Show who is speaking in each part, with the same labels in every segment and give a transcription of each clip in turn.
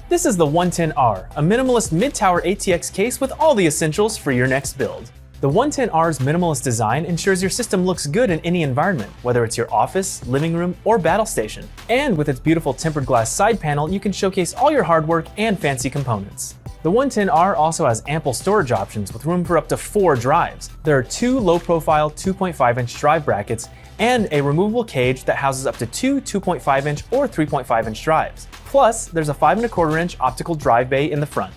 Speaker 1: This is the 110R, a minimalist mid-tower ATX case with all the essentials for your next build. The 110R's minimalist design ensures your system looks good in any environment, whether it's your office, living room, or battle station. And with its beautiful tempered glass side panel, you can showcase all your hard work and fancy components. The 110R also has ample storage options with room for up to 4 drives. There are 2 low-profile 2.5-inch drive brackets and a removable cage that houses up to 2 2.5-inch or 3.5-inch drives. Plus, there's a 5¼ optical drive bay in the front.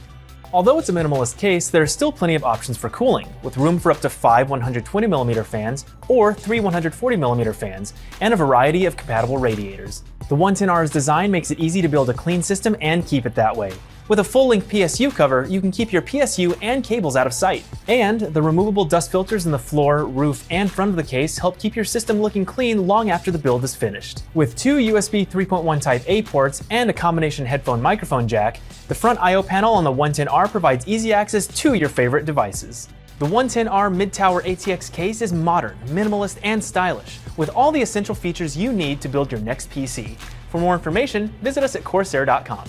Speaker 1: Although it's a minimalist case, there are still plenty of options for cooling, with room for up to 5 120mm fans or 3 140mm fans, and a variety of compatible radiators. The 110R's design makes it easy to build a clean system and keep it that way. With a full-length PSU cover, you can keep your PSU and cables out of sight. And the removable dust filters in the floor, roof, and front of the case help keep your system looking clean long after the build is finished. With 2 USB 3.1 Type A ports and a combination headphone microphone jack, the front I/O panel on the 110R provides easy access to your favorite devices. The 110R Mid Tower ATX case is modern, minimalist, and stylish, with all the essential features you need to build your next PC. For more information, visit us at Corsair.com.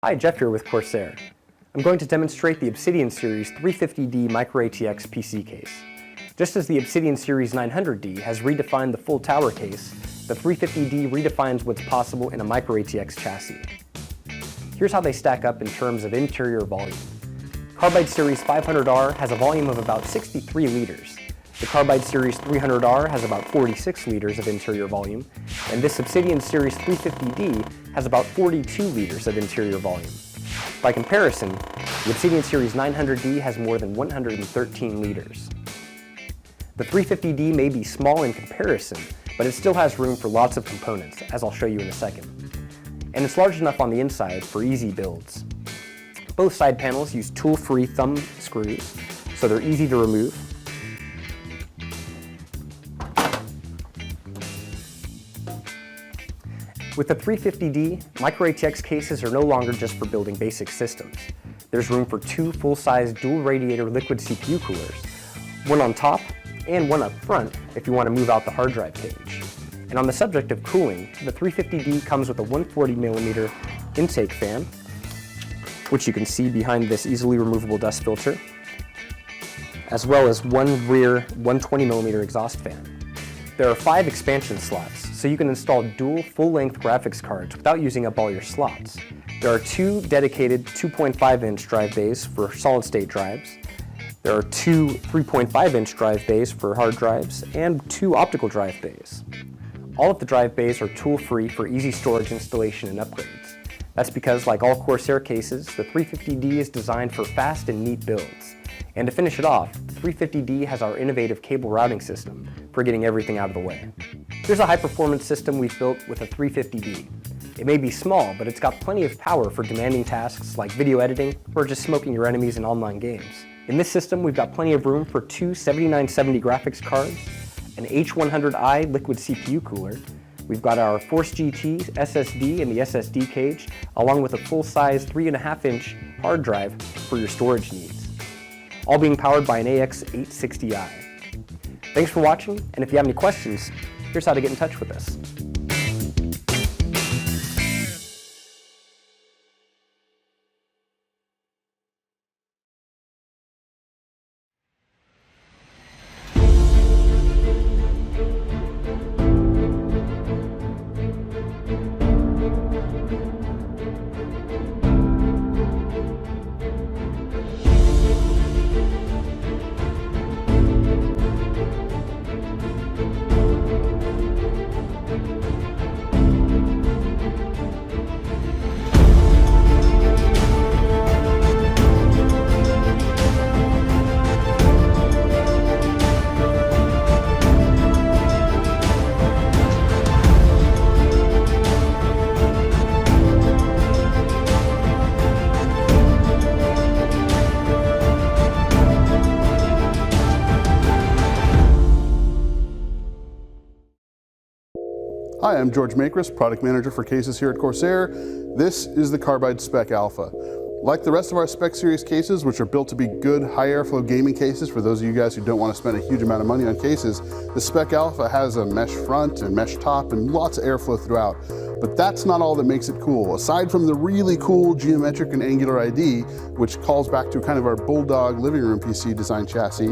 Speaker 2: Hi, Jeff here with Corsair. I'm going to demonstrate the Obsidian Series 350D Micro ATX PC case. Just as the Obsidian Series 900D has redefined the full tower case, the 350D redefines what's possible in a Micro ATX chassis. Here's how they stack up in terms of interior volume. Carbide Series 500R has a volume of about 63 liters. The Carbide Series 300R has about 46 liters of interior volume, and this Obsidian Series 350D has about 42 liters of interior volume. By comparison, the Obsidian Series 900D has more than 113 liters. The 350D may be small in comparison, but it still has room for lots of components, as I'll show you in a second. And it's large enough on the inside for easy builds. Both side panels use tool-free thumb screws, so they're easy to remove. With the 350D, Micro ATX cases are no longer just for building basic systems. There's room for 2 full-size dual-radiator liquid CPU coolers, one on top and one up front if you want to move out the hard drive cage. And on the subject of cooling, the 350D comes with a 140mm intake fan, which you can see behind this easily removable dust filter, as well as one rear 120mm exhaust fan. There are 5 expansion slots, so you can install dual full-length graphics cards without using up all your slots. There are 2 dedicated 2.5-inch drive bays for solid-state drives. There are 2 3.5-inch drive bays for hard drives, and 2 optical drive bays. All of the drive bays are tool-free for easy storage installation and upgrades. That's because, like all Corsair cases, the 350D is designed for fast and neat builds. And to finish it off, the 350D has our innovative cable routing system for getting everything out of the way. Here's a high-performance system we've built with a 350D. It may be small, but it's got plenty of power for demanding tasks like video editing or just smoking your enemies in online games. In this system, we've got plenty of room for 2 7970 graphics cards, an H100i liquid CPU cooler. We've got our Force GT SSD in the SSD cage, along with a full-size 3.5-inch hard drive for your storage needs, all being powered by an AX860i. Thanks for watching, and if you have any questions, here's how to get in touch with us.
Speaker 3: Hi, I'm George Makris, Product Manager for Cases here at Corsair. This is the Carbide SPEC-Alpha. Like the rest of our Spec Series cases, which are built to be good high airflow gaming cases for those of you guys who don't want to spend a huge amount of money on cases, the SPEC-Alpha has a mesh front and mesh top and lots of airflow throughout. But that's not all that makes it cool. Aside from the really cool geometric and angular ID, which calls back to kind of our Bulldog living room PC design chassis,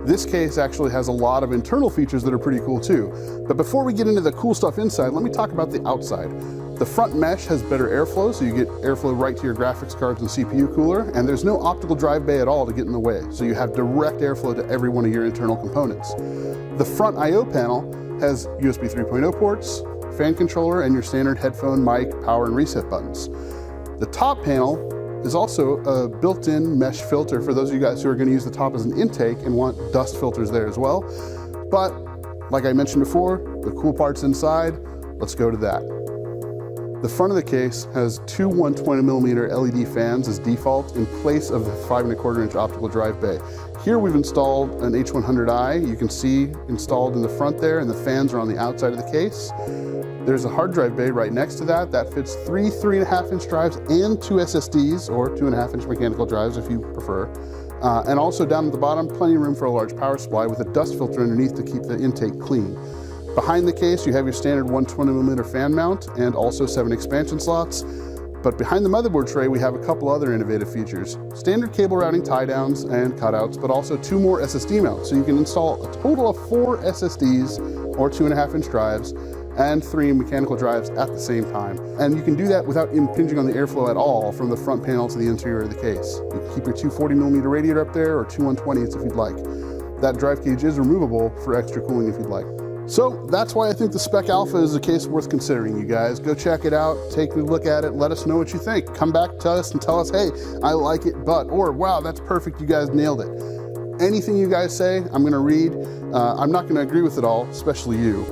Speaker 3: this case actually has a lot of internal features that are pretty cool too. But before we get into the cool stuff inside, let me talk about the outside. The front mesh has better airflow, so you get airflow right to your graphics cards and CPU cooler, and there's no optical drive bay at all to get in the way, so you have direct airflow to every one of your internal components. The front I/O panel has USB 3.0 ports, fan controller, and your standard headphone, mic, power, and reset buttons. The top panel is also a built-in mesh filter for those of you guys who are going to use the top as an intake and want dust filters there as well. But like I mentioned before, the cool parts inside, let's go to that. The front of the case has two 120mm LED fans as default in place of the 5¼ optical drive bay. Here we've installed an H100i, you can see installed in the front there, and the fans are on the outside of the case. There's a hard drive bay right next to that. That fits three 3.5-inch drives and two SSDs, or 2.5-inch mechanical drives if you prefer. And also down at the bottom, plenty of room for a large power supply with a dust filter underneath to keep the intake clean. Behind the case, you have your standard 120mm fan mount and also 7 expansion slots. But behind the motherboard tray, we have a couple other innovative features. Standard cable routing tie downs and cutouts, but also 2 more SSD mounts. So you can install a total of 4 SSDs or 2.5-inch drives and 3 mechanical drives at the same time. And you can do that without impinging on the airflow at all from the front panel to the interior of the case. You can keep your 2 40mm radiator up there or 2 120s if you'd like. That drive cage is removable for extra cooling if you'd like. So that's why I think the SPEC-Alpha is a case worth considering, you guys. Go check it out, take a look at it, let us know what you think. Come back to us and tell us, hey, I like it, but, or wow, that's perfect, you guys nailed it. Anything you guys say, I'm gonna read. I'm not gonna agree with it all, especially you,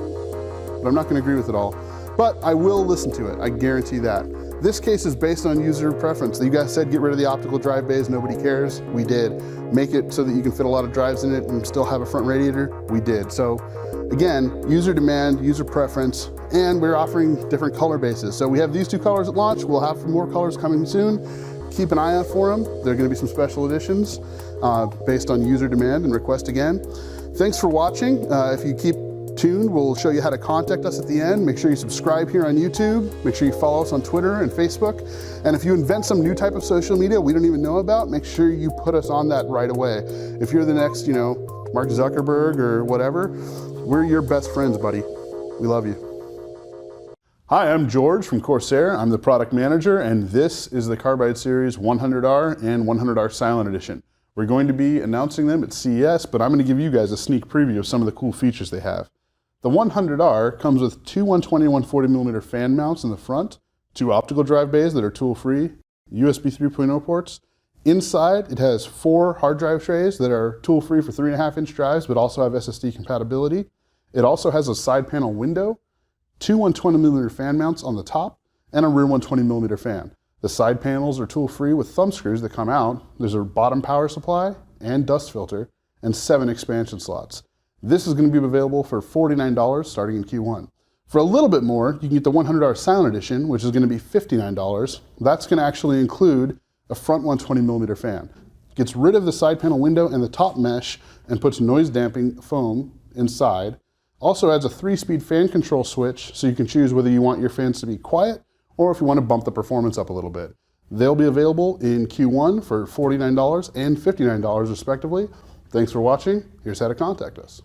Speaker 3: but I'm not gonna agree with it all. But I will listen to it, I guarantee that. This case is based on user preference. You guys said get rid of the optical drive bays, nobody cares. We did. Make it so that you can fit a lot of drives in it and still have a front radiator. We did. So again, user demand, user preference, and we're offering different color bases. So we have these 2 colors at launch. We'll have more colors coming soon. Keep an eye out for them. There are going to be some special editions based on user demand and request again. Thanks for watching. If you keep tuned, we'll show you how to contact us at the end. Make sure you subscribe here on YouTube. Make sure you follow us on Twitter and Facebook. And if you invent some new type of social media we don't even know about, make sure you put us on that right away. If you're the next, Mark Zuckerberg or whatever, we're your best friends, buddy. We love you. Hi, I'm George from Corsair. I'm the product manager, and this is the Carbide Series 100R and 100R Silent Edition. We're going to be announcing them at CES, but I'm going to give you guys a sneak preview of some of the cool features they have. The 100R comes with 2 120 and 140mm fan mounts in the front, 2 optical drive bays that are tool-free, USB 3.0 ports. Inside, it has 4 hard drive trays that are tool-free for 3.5-inch drives, but also have SSD compatibility. It also has a side panel window, 2 120mm fan mounts on the top, and a rear 120mm fan. The side panels are tool-free with thumb screws that come out. There's a bottom power supply and dust filter, and 7 expansion slots. This is going to be available for $49 starting in Q1. For a little bit more, you can get the 100R Silent Edition, which is going to be $59. That's going to actually include a front 120mm fan. Gets rid of the side panel window and the top mesh and puts noise damping foam inside. Also adds a 3-speed fan control switch so you can choose whether you want your fans to be quiet or if you want to bump the performance up a little bit. They'll be available in Q1 for $49 and $59 respectively. Thanks for watching. Here's how to contact us.